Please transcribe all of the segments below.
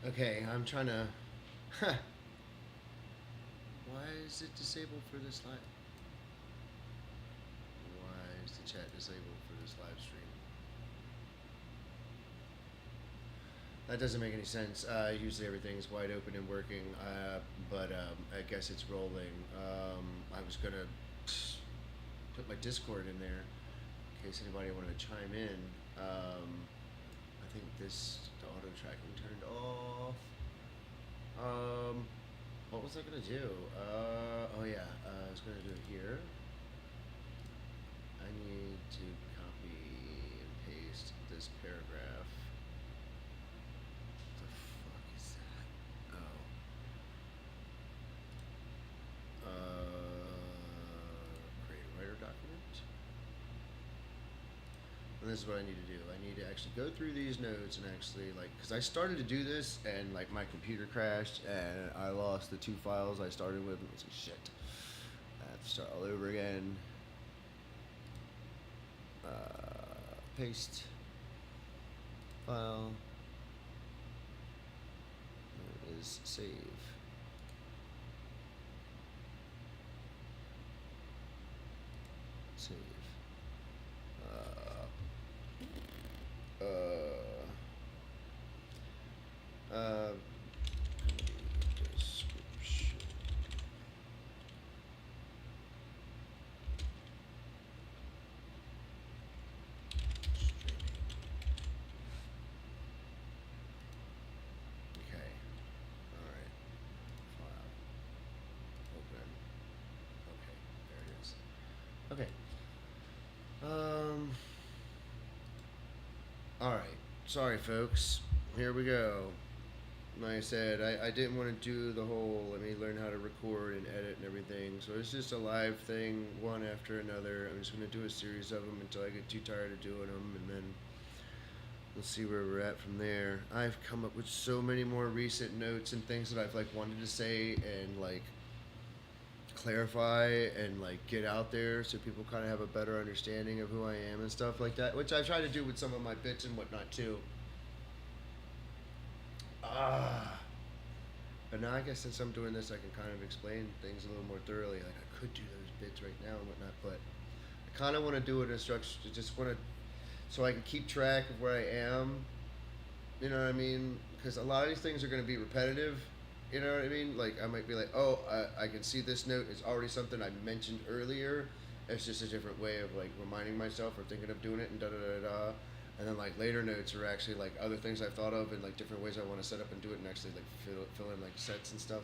Okay, I'm trying to. Why is it disabled for this live? Why is the chat disabled for this live stream? That doesn't make any sense. Usually everything's wide open and working, but I guess it's rolling. I was gonna put my Discord in there in case anybody wanted to chime in. I think the auto tracking turned off. Um, what was I gonna do? Oh yeah, I was gonna do it here. I need to copy and paste this paragraph. What the fuck is that? Oh. Create a writer document. And this is what I need to do. I need to actually go through these notes and actually like, because I started to do this and like my computer crashed and I lost the two files I started with. And I was like, shit. I have to start all over again. Paste file. There it is. Save. Save. Uh, uh, description. Okay. All right. File. Open. Okay. There it is. Okay. All right. Sorry, folks. Here we go. Like I said, I didn't want to do the whole let me learn how to record and edit and everything. So it's just a live thing, one after another. I'm just going to do a series of them until I get too tired of doing them, and then we'll see where we're at from there. I've come up with so many more recent notes and things that I've like wanted to say and like clarify and like get out there so people kind of have a better understanding of who I am and stuff like that, which I try to do with some of my bits and whatnot too. Ah. But now I guess since I'm doing this, I can kind of explain things a little more thoroughly. Like I could do those bits right now and whatnot, but I kind of want to do it in structure. Just want to, so I can keep track of where I am. You know what I mean? Because a lot of these things are going to be repetitive. You know what I mean? Like I might be like, oh, I can see this note is already something I mentioned earlier. It's just a different way of like reminding myself or thinking of doing it and da da da da. And then like later notes are actually like other things I've thought of and like different ways I want to set up and do it and actually like fill in like sets and stuff.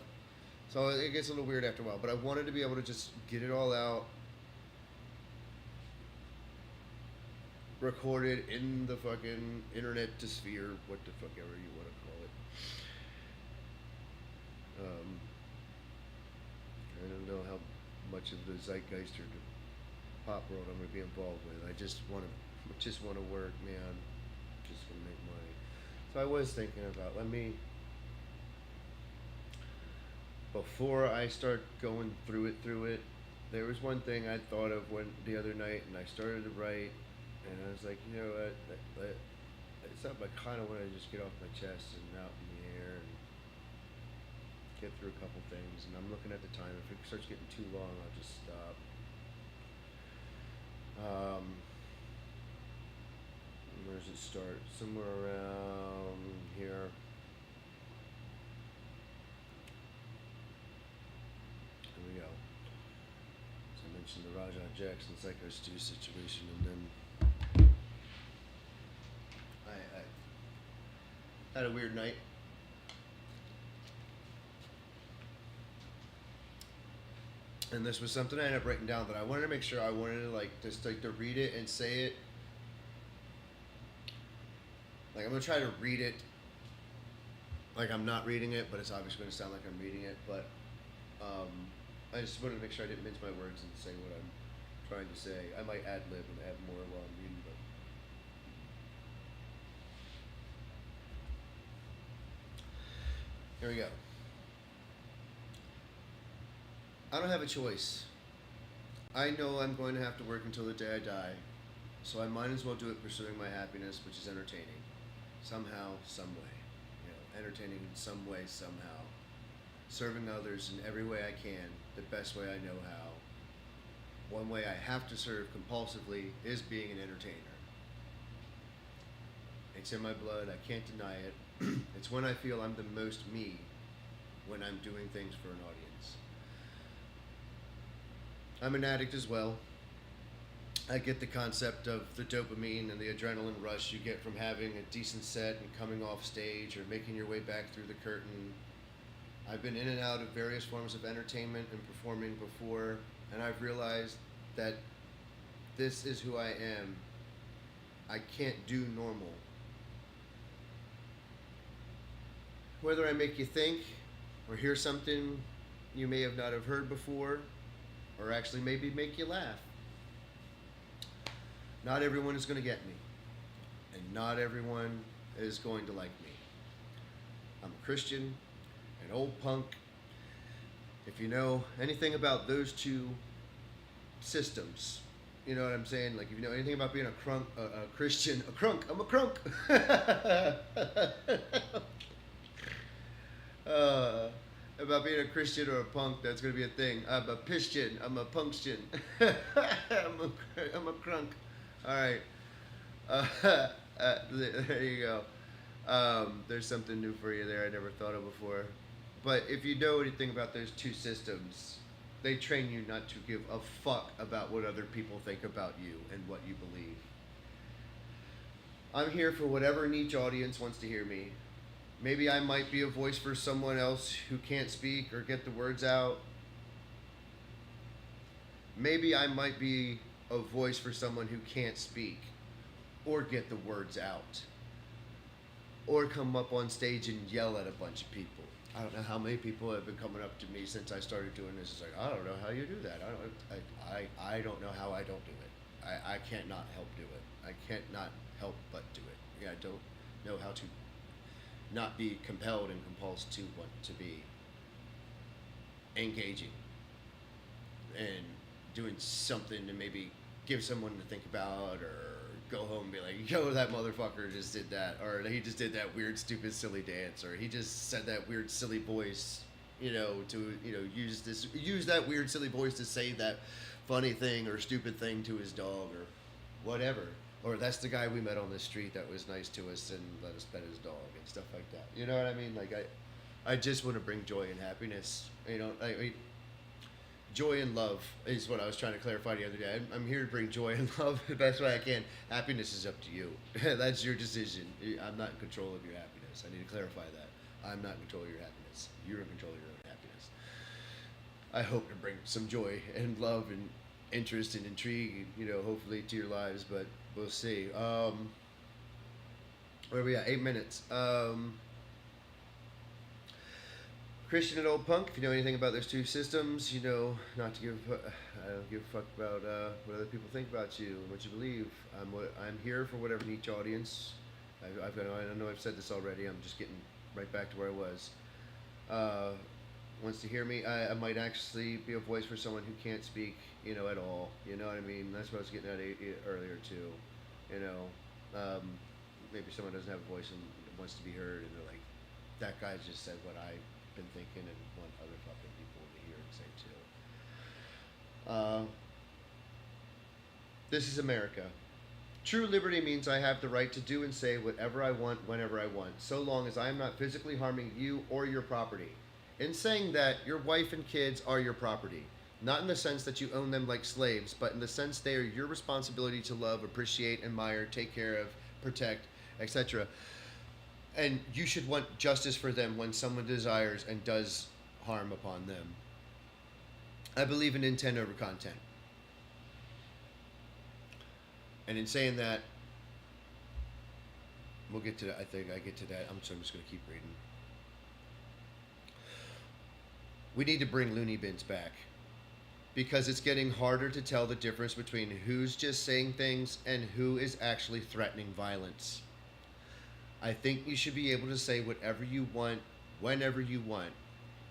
So it gets a little weird after a while. But I wanted to be able to just get it all out, recorded in the fucking internet sphere, what the fuck ever you want to call it. Um, I don't know how much of the zeitgeist or the pop world I'm gonna be involved with. I just want to work, man. Just want to make money. So I was thinking about let me before I start going through it. There was one thing I thought of when the other night, and I started to write, and I was like, you know what? It's something I kind of want to just get off my chest and out in the air and get through a couple things. And I'm looking at the time. If it starts getting too long, I'll just stop. Um, where does it start? Somewhere around here. Here we go. So I mentioned the Rajah Jackson Psycho Stew situation, and then I had a weird night. And this was something I ended up writing down that I wanted to make sure I wanted to like just like to read it and say it. Like I'm gonna try to read it like I'm not reading it, but it's obviously gonna sound like I'm reading it. But um, I just wanted to make sure I didn't mince my words and say what I'm trying to say. I might ad lib and add more while I'm reading, but here we go. I don't have a choice. I know I'm going to have to work until the day I die, so I might as well do it pursuing my happiness, which is entertaining, somehow, some way. You know, entertaining in some way, somehow. Serving others in every way I can, the best way I know how. One way I have to serve compulsively is being an entertainer. It's in my blood, I can't deny it. It's when I feel I'm the most me, when I'm doing things for an audience. I'm an addict as well. I get the concept of the dopamine and the adrenaline rush you get from having a decent set and coming off stage or making your way back through the curtain. I've been in and out of various forms of entertainment and performing before, and I've realized that this is who I am. I can't do normal. Whether I make you think or hear something you may have not have heard before, or actually maybe make you laugh. Not everyone is going to get me, and not everyone is going to like me. I'm a Christian, an old punk. If you know anything about those two systems, you know what I'm saying? Like, if you know anything about being a Christian, I'm a crunk. About being a Christian or a punk, that's going to be a thing. I'm a Christian, I'm a punction. I'm a crunk. All right. There you go. There's something new for you there I never thought of before. But if you know anything about those two systems, they train you not to give a fuck about what other people think about you and what you believe. I'm here for whatever niche audience wants to hear me. Maybe I might be a voice for someone else who can't speak or get the words out. Maybe I might be a voice for someone who can't speak or get the words out or come up on stage and yell at a bunch of people. I don't know how many people have been coming up to me since I started doing this. It's like, I don't know how you do that. I don't know how I don't do it. I can't not help do it. I can't not help but do it. Yeah, I don't know how to not be compelled and compulsed to want to be engaging and doing something to maybe give someone to think about, or go home and be like, yo, that motherfucker just did that, or he just did that weird, stupid, silly dance, or he just said that weird, silly voice, to use that weird, silly voice to say that funny thing or stupid thing to his dog or whatever. Or that's the guy we met on the street that was nice to us and let us pet his dog and stuff like that. You know what I mean? Like, I just want to bring joy and happiness. Joy and love is what I was trying to clarify the other day. I'm here to bring joy and love the best way I can. Happiness is up to you. That's your decision. I'm not in control of your happiness. I need to clarify that. I'm not in control of your happiness. You're in control of your own happiness. I hope to bring some joy and love and interest and intrigue, hopefully to your lives, but we'll see. Where are we at? 8 minutes. Christian and old punk. If you know anything about those two systems, not to give. I don't give a fuck about what other people think about you and what you believe. I'm here for whatever niche audience. I know I've said this already. I'm just getting right back to where I was. Wants to hear me. I might actually be a voice for someone who can't speak, at all. You know what I mean? That's what I was getting at earlier too. Maybe someone doesn't have a voice and wants to be heard, and they're like, that guy just said what I've been thinking and want other fucking people to hear and say too. This is America. True liberty means I have the right to do and say whatever I want, whenever I want, so long as I am not physically harming you or your property. In saying that, your wife and kids are your property. Not in the sense that you own them like slaves, but in the sense they are your responsibility to love, appreciate, admire, take care of, protect, etc. And you should want justice for them when someone desires and does harm upon them. I believe in intent over content. And in saying that, we'll get to that. I think I get to that. I'm just going to keep reading. We need to bring loony bins back, because it's getting harder to tell the difference between who's just saying things and who is actually threatening violence. I think you should be able to say whatever you want, whenever you want.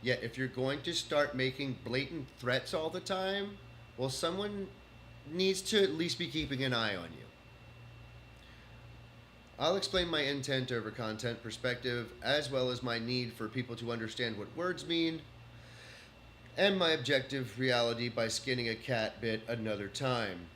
Yet if you're going to start making blatant threats all the time, well, someone needs to at least be keeping an eye on you. I'll explain my intent over content perspective, as well as my need for people to understand what words mean, and my objective reality by skinning a cat bit another time.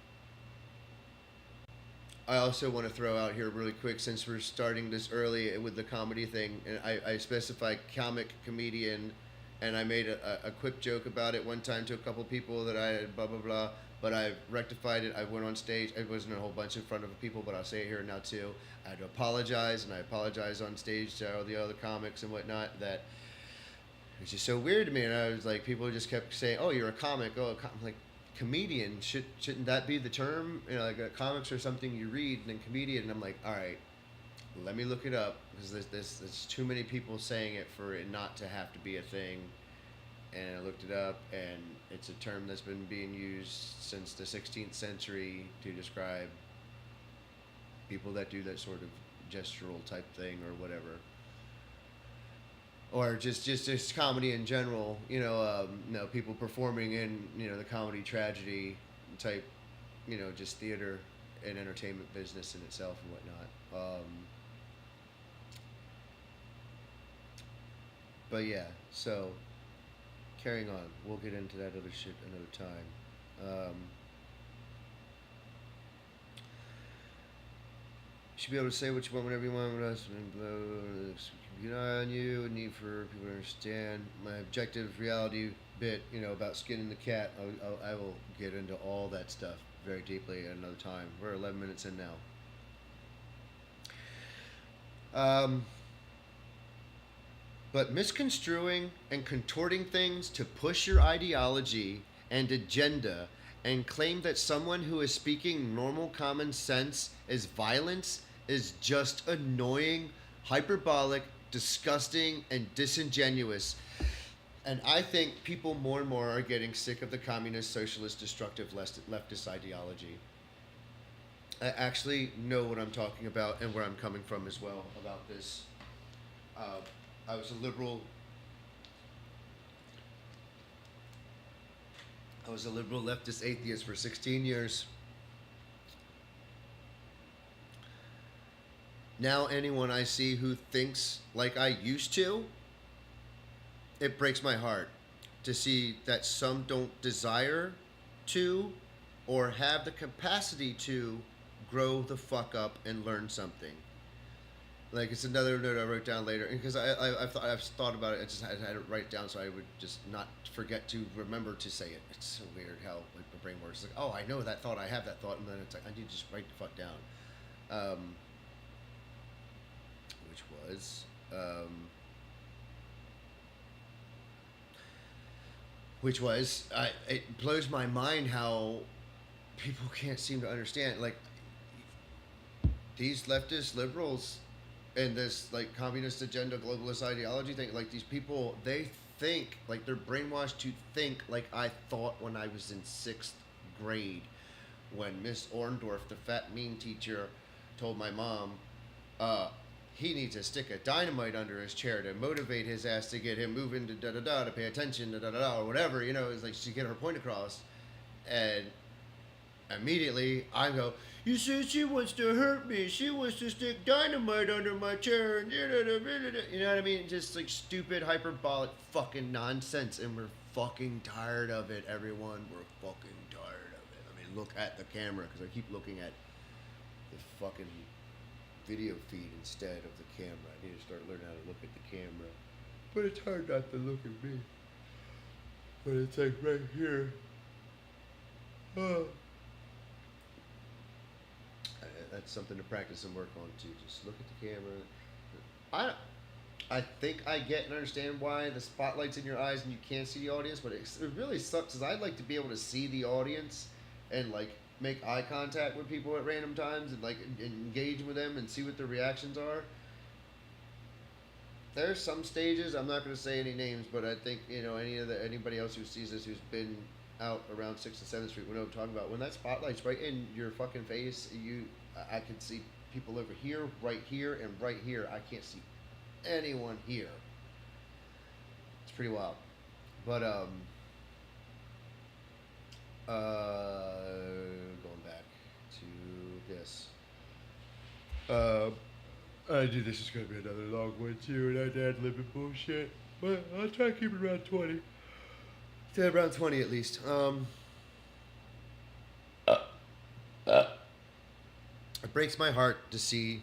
I also want to throw out here really quick, since we're starting this early with the comedy thing, and I specify comic, comedian, and I made a quick joke about it one time to a couple people that I had blah blah blah, but I rectified it. I went on stage. It wasn't a whole bunch in front of people, but I'll say it here now too. I had to apologize, and I apologized on stage to all the other comics and whatnot. That it was just so weird to me, and I was like, people just kept saying, "Oh, you're a comic." Oh, I'm like, comedian, shouldn't that be the term? You know, like comics or something you read, and then comedian. And I'm like, all right, let me look it up, because there's too many people saying it for it not to have to be a thing. And I looked it up, and it's a term that's been being used since the 16th century to describe people that do that sort of gestural type thing or whatever, or just comedy in general. People performing in the comedy tragedy type, just theater and entertainment business in itself and whatnot. But yeah, so carrying on, we'll get into that other shit another time. You should be able to say what you want whenever you want with us. Keep an eye on you. A need for people to understand my objective reality bit. About skinning the cat. I will get into all that stuff very deeply at another time. We're 11 minutes in now. But misconstruing and contorting things to push your ideology and agenda, and claim that someone who is speaking normal common sense is violence is just annoying, hyperbolic, disgusting, and disingenuous. And I think people more and more are getting sick of the communist, socialist, destructive leftist ideology. I actually know what I'm talking about and where I'm coming from as well about this. I was a liberal. I was a liberal leftist atheist for 16 years. Now, anyone I see who thinks like I used to, it breaks my heart to see that some don't desire to or have the capacity to grow the fuck up and learn something. Like, it's another note I wrote down later, because I've thought about it. I just had to write it down so I would just not forget to remember to say it. It's so weird how my brain works. It's like, oh, I know that thought, I have that thought, and then it's like I need to just write the fuck down. Which was it blows my mind how people can't seem to understand, like, these leftist liberals and this like communist agenda, globalist ideology thing. Like, these people, they think like they're brainwashed to think like I thought when I was in 6th grade, when Miss Orndorff, the fat mean teacher, told my mom, he needs to stick a dynamite under his chair to motivate his ass to get him moving to da da da, to pay attention to da da da, or whatever. It's like she get her point across. And immediately I go, you see, she wants to hurt me. She wants to stick dynamite under my chair. You know what I mean? Just like stupid, hyperbolic fucking nonsense. And we're fucking tired of it, everyone. We're fucking tired of it. I mean, look at the camera, because I keep looking at the fucking video feed instead of the camera. I need to start learning how to look at the camera. But it's hard not to look at me. But it's like right here. That's something to practice and work on too. Just look at the camera. I think I get and understand why the spotlight's in your eyes and you can't see the audience, but it really sucks, because I'd like to be able to see the audience and like make eye contact with people at random times and like engage with them and see what their reactions are. There's some stages, I'm not going to say any names, but I think anybody else who sees this, who's been out around 6th and 7th Street, we know what I'm talking about. When that spotlight's right in your fucking face, I can see people over here, right here, and right here. I can't see anyone here. It's pretty wild. But going back to this. I knew this is gonna be another long one too, and I dad living bullshit. But I'll try to keep it around 20. Stay around 20 at least. It breaks my heart to see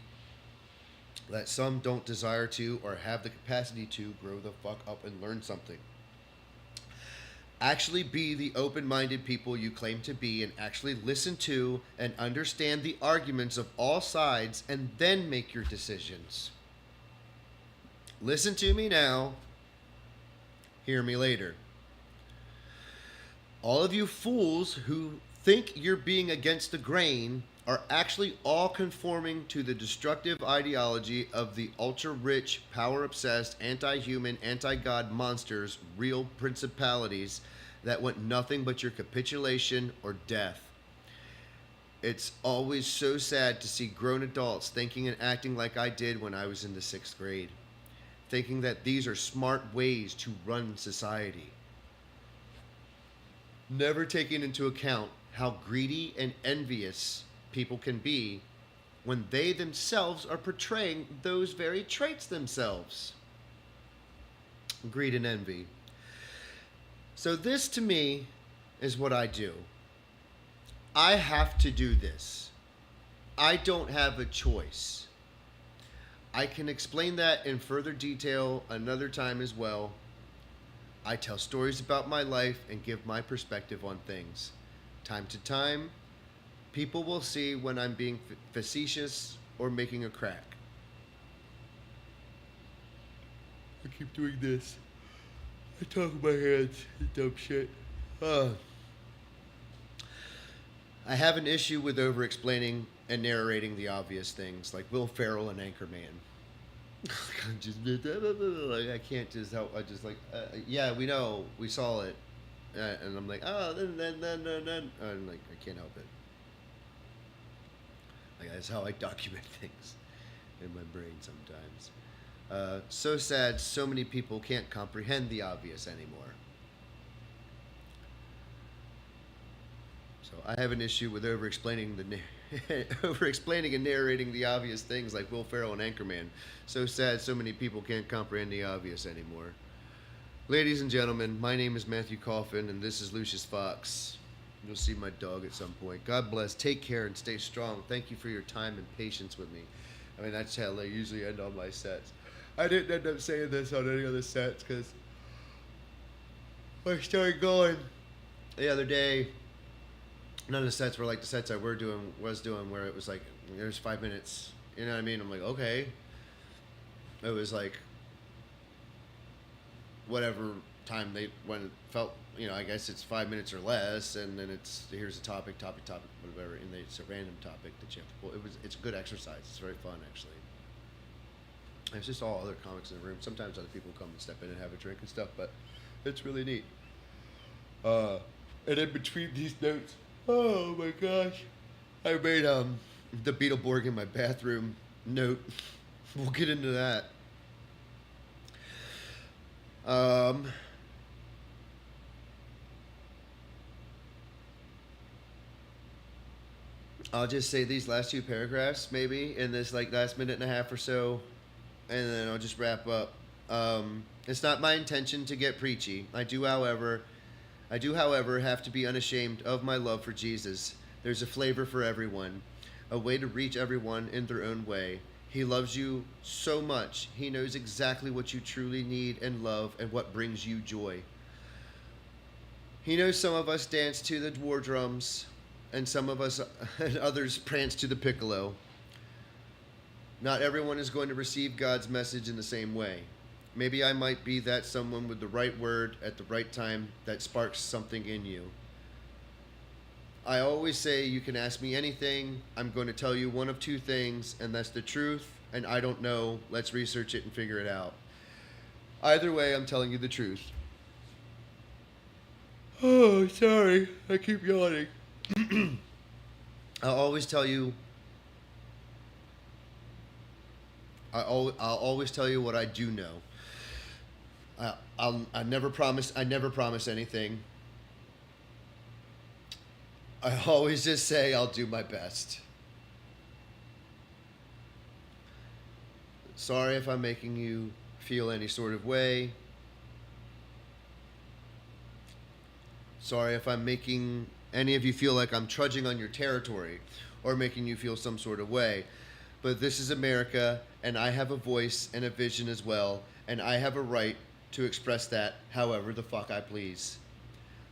that some don't desire to or have the capacity to grow the fuck up and learn something. Actually be the open minded people you claim to be and actually listen to and understand the arguments of all sides and then make your decisions. Listen to me now, hear me later. All of you fools who think you're being against the grain are actually all conforming to the destructive ideology of the ultra rich, power obsessed, anti human, anti God monsters, real principalities that want nothing but your capitulation or death. It's always so sad to see grown adults thinking and acting like I did when I was in the 6th grade, thinking that these are smart ways to run society, never taking into account how greedy and envious people can be when they themselves are portraying those very traits themselves. Greed and envy. So this to me is what I do. I have to do this. I don't have a choice. I can explain that in further detail another time as well. I tell stories about my life and give my perspective on things. Time to time, people will see when I'm being facetious or making a crack. I keep doing this. I talk with my hands. Dumb shit. I have an issue with over-explaining and narrating the obvious things, like Will Ferrell and Anchorman. I can't just help. I just like, yeah, we know, we saw it, and I'm like, oh, then, I'm like, I can't help it. Like that's how I document things in my brain sometimes. So sad, so many people can't comprehend the obvious anymore. So I have an issue with over-explaining over-explaining and narrating the obvious things like Will Ferrell and Anchorman. So sad, so many people can't comprehend the obvious anymore. Ladies and gentlemen, my name is Matthew Coffin, and this is Lucius Fox. You'll see my dog at some point. God bless. Take care and stay strong. Thank you for your time and patience with me. I mean, that's how I usually end all my sets. I didn't end up saying this on any other sets because I started going the other day. None of the sets were like the sets I was doing where it was like, there's 5 minutes. You know what I mean? I'm like, okay. It was like whatever time when it felt, I guess it's 5 minutes or less, and then here's a topic, whatever, and it's a random topic that you have to pull. It's a good exercise. It's very fun, actually. It's just all other comics in the room. Sometimes other people come and step in and have a drink and stuff, but it's really neat. And in between these notes, oh my gosh, I made the Beetleborg in my bathroom note. We'll get into that. I'll just say these last two paragraphs, maybe, in this like last minute and a half or so, and then I'll just wrap up. It's not my intention to get preachy. I do, however, have to be unashamed of my love for Jesus. There's a flavor for everyone, a way to reach everyone in their own way. He loves you so much. He knows exactly what you truly need and love and what brings you joy. He knows some of us dance to the war drums, and some of us and others prance to the piccolo. Not everyone is going to receive God's message in the same way. Maybe I might be that someone with the right word at the right time that sparks something in you. I always say you can ask me anything. I'm going to tell you one of two things, and that's the truth, and I don't know. Let's research it and figure it out. Either way, I'm telling you the truth. Oh, sorry. I keep yawning. I'll always tell you what I do know. I never promise anything. I always just say I'll do my best. Sorry if I'm making you feel any sort of way. Sorry if I'm making any of you feel like I'm trudging on your territory or making you feel some sort of way. But this is America, and I have a voice and a vision as well, and I have a right to express that however the fuck I please.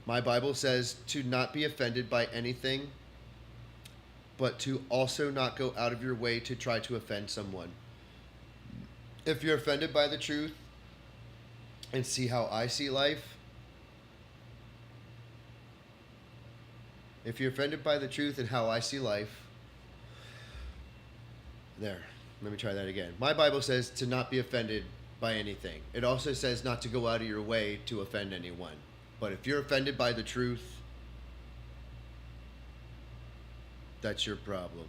My Bible says to not be offended by anything, but to also not go out of your way to try to offend someone. If you're offended by the truth and see how I see life, if you're offended by the truth and how I see life, there, let me try that again. My Bible says to not be offended by anything. It also says not to go out of your way to offend anyone. But if you're offended by the truth, that's your problem.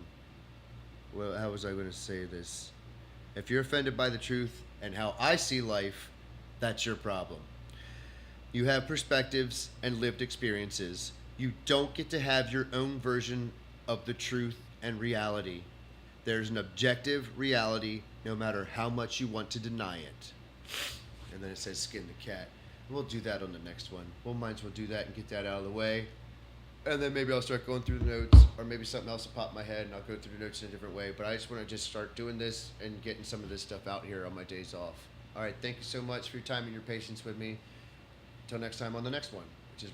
Well, how was I going to say this? If you're offended by the truth and how I see life, that's your problem. You have perspectives and lived experiences. You don't get to have your own version of the truth and reality. There's an objective reality no matter how much you want to deny it. And then it says skin the cat. We'll do that on the next one. We'll might as well do that and get that out of the way. And then maybe I'll start going through the notes, or maybe something else will pop in my head and I'll go through the notes in a different way. But I just want to just start doing this and getting some of this stuff out here on my days off. All right, thank you so much for your time and your patience with me. Until next time on the next one, which is right